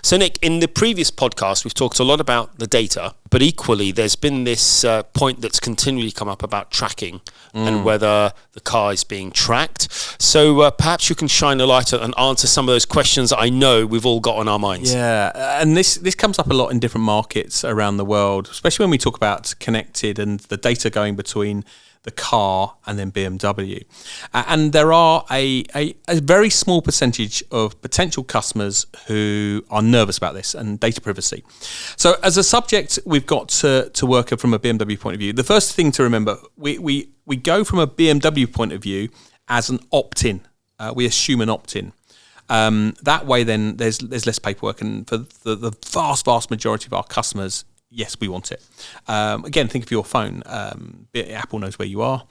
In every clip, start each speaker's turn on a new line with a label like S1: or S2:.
S1: So Nick, in the previous podcast, we've talked a lot about the data, but equally there's been this point that's continually come up about tracking and whether the car is being tracked. So perhaps you can shine a light and answer some of those questions that I know we've all got on our minds.
S2: Yeah, and this comes up a lot in different markets around the world, especially when we talk about connected and the data going between the car and then BMW. And there are a very small percentage of potential customers who are nervous about this and data privacy. So as a subject, we've got to work from a BMW point of view. The first thing to remember, we go from a BMW point of view as an opt-in. We assume an opt-in. That way then there's less paperwork, and for the vast majority of our customers, yes, we want it. Again, think of your phone. Apple knows where you are.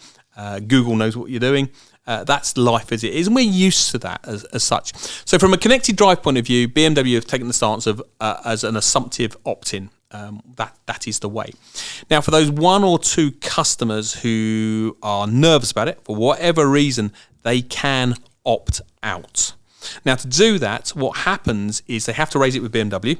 S2: Google knows what you're doing. That's life as it is, and we're used to that as such. So from a connected drive point of view, BMW have taken the stance of as an assumptive opt-in. That is the way. Now, for those one or two customers who are nervous about it, for whatever reason, they can opt out. Now, to do that, what happens is they have to raise it with BMW.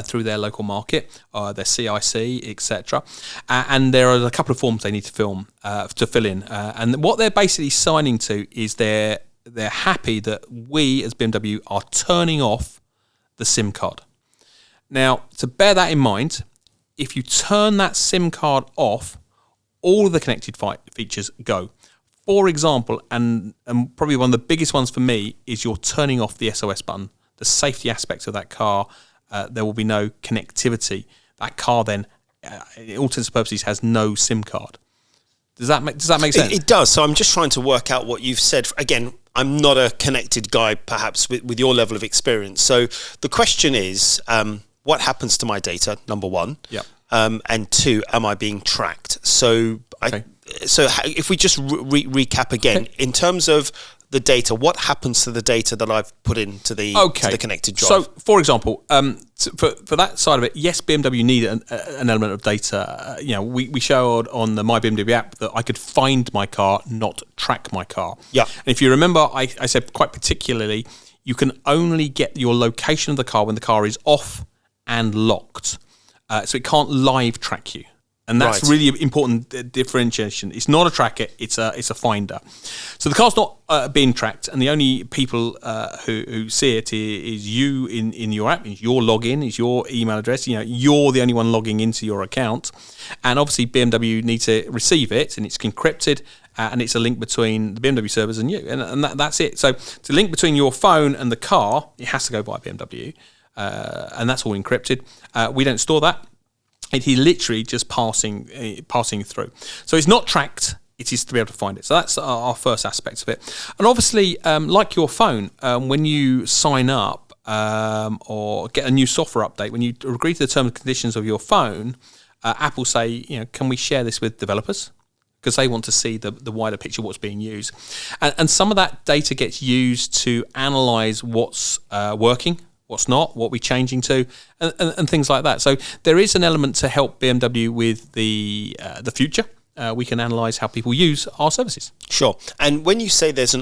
S2: Through their local market, their CIC, etc. And there are a couple of forms they need to fill in. And what they're basically signing to is they're happy that we, as BMW, are turning off the SIM card. Now, to bear that in mind, if you turn that SIM card off, all of the connected features go. For example, and probably one of the biggest ones for me, is you're turning off the SOS button, the safety aspects of that car. There will be no connectivity. That car then, in all intents and purposes, has no SIM card. Does that make sense?
S1: It does. So I'm just trying to work out what you've said. Again, I'm not a connected guy, perhaps, with your level of experience. So the question is, what happens to my data, number one?
S2: Yeah.
S1: And two, am I being tracked? So
S2: Okay.
S1: So if we just recap again, in terms of the data, what happens to the data that I've put into the connected drive?
S2: So, for example, for that side of it, yes, BMW need an element of data. We showed on the My BMW app that I could find my car, not track my car.
S1: Yeah.
S2: And if you remember, I said quite particularly, you can only get your location of the car when the car is off and locked. So it can't live track you. And that's really important differentiation. It's not a tracker; it's a finder. So the car's not being tracked, and the only people who see it is you in your app. Is your login, is your email address. You're the only one logging into your account, and obviously BMW needs to receive it, and it's encrypted, and it's a link between the BMW servers and you, and that's it. So to link between your phone and the car, it has to go via BMW, and that's all encrypted. We don't store that. It is literally just passing through. So it's not tracked. It is to be able to find it. So that's our first aspect of it. And obviously, like your phone, when you sign up or get a new software update, when you agree to the terms and conditions of your phone, Apple say, can we share this with developers? Because they want to see the wider picture of what's being used. And some of that data gets used to analyse what's working, what's not, what we're changing to, and things like that. So there is an element to help BMW with the future. We can analyse how people use our services.
S1: Sure. And when you say there's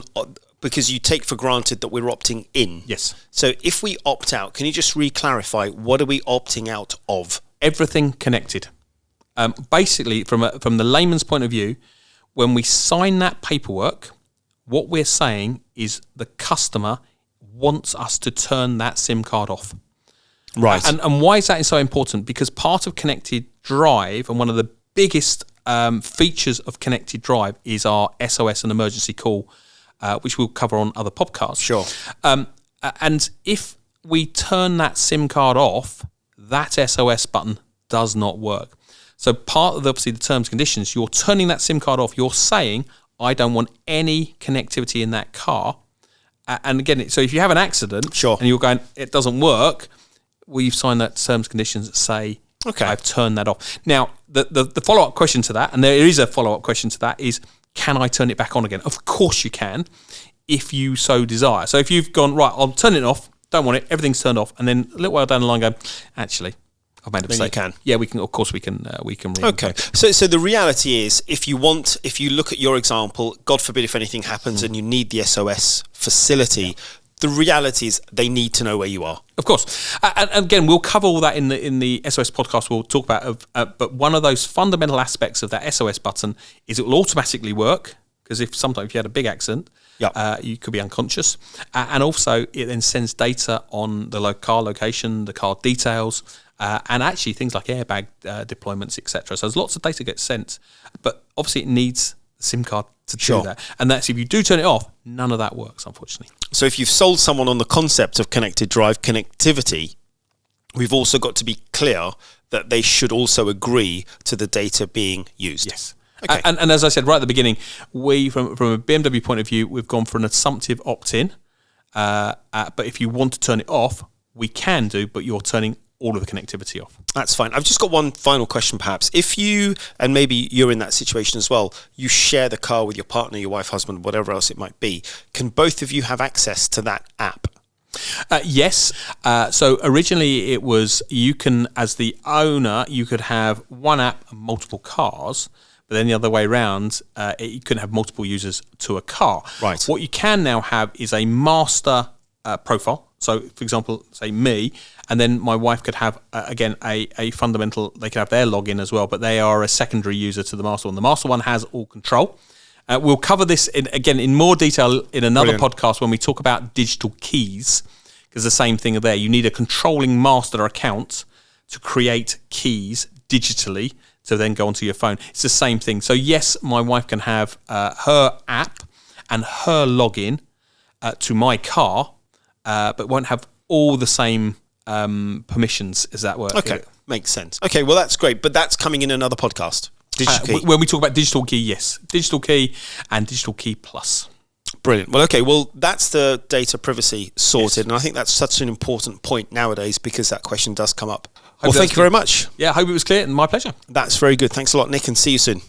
S1: because you take for granted that we're opting in.
S2: Yes.
S1: So if we opt out, can you just re-clarify, what are we opting out of?
S2: Everything connected. Basically, from the layman's point of view, when we sign that paperwork, what we're saying is the customer wants us to turn that SIM card off.
S1: Right.
S2: And why is that so important? Because part of connected drive, and one of the biggest features of connected drive, is our SOS and emergency call, which we'll cover on other podcasts.
S1: Sure.
S2: And if we turn that SIM card off, that SOS button does not work. So part of obviously the terms and conditions, you're turning that SIM card off. You're saying, I don't want any connectivity in that car. And again, so if you have an accident,
S1: sure,
S2: and you're going, it doesn't work, we've signed that terms and conditions that say, okay, I've turned that off. Now, the follow-up question to that, and there is a follow-up question to that, is, can I turn it back on again? Of course you can, if you so desire. So if you've gone, right, I'll turn it off, don't want it, everything's turned off, and then a little while down the line go, actually, I've made a mistake.
S1: Then you can.
S2: Yeah, we can. Of course, we can.
S1: Okay. So the reality is, if you look at your example, God forbid if anything happens and you need the SOS facility, the reality is they need to know where you are.
S2: Of course. And again, we'll cover all that in the SOS podcast. We'll talk about but one of those fundamental aspects of that SOS button is it will automatically work, because if you had a big accident, you could be unconscious. And also, it then sends data on the car location, the car details, and actually things like airbag deployments, etc. So there's lots of data gets sent, but obviously it needs the SIM card to do that. And that's, if you do turn it off, none of that works, unfortunately.
S1: So if you've sold someone on the concept of connected drive connectivity, we've also got to be clear that they should also agree to the data being used.
S2: Yes. Okay. And as I said right at the beginning, we, from a BMW point of view, we've gone for an assumptive opt-in. But if you want to turn it off, we can do, but you're turning all of the connectivity off.
S1: That's fine. I've just got one final question, perhaps. If you, and maybe you're in that situation as well, you share the car with your partner, your wife, husband, whatever else it might be, can both of you have access to that app?
S2: Yes. So originally it was, you can, as the owner, you could have one app and multiple cars, but then the other way around, you couldn't have multiple users to a car.
S1: Right.
S2: What you can now have is a master profile. So, for example, say me, and then my wife could have, again, a fundamental, they could have their login as well, but they are a secondary user to the master one. The master one has all control. We'll cover this, in more detail in another podcast when we talk about digital keys, because the same thing there. You need a controlling master account to create keys digitally to then go onto your phone. It's the same thing. So, yes, my wife can have her app and her login to my car, but won't have all the same permissions as that work.
S1: Okay, makes sense. Okay, well, that's great, but that's coming in another podcast. Digital key.
S2: When we talk about digital key, yes. Digital key and digital key plus.
S1: Brilliant. Well, okay, well, that's the data privacy sorted, and I think that's such an important point nowadays because that question does come up. Well, thank you very much.
S2: Yeah, I hope it was clear, and my pleasure.
S1: That's very good. Thanks a lot, Nick, and see you soon.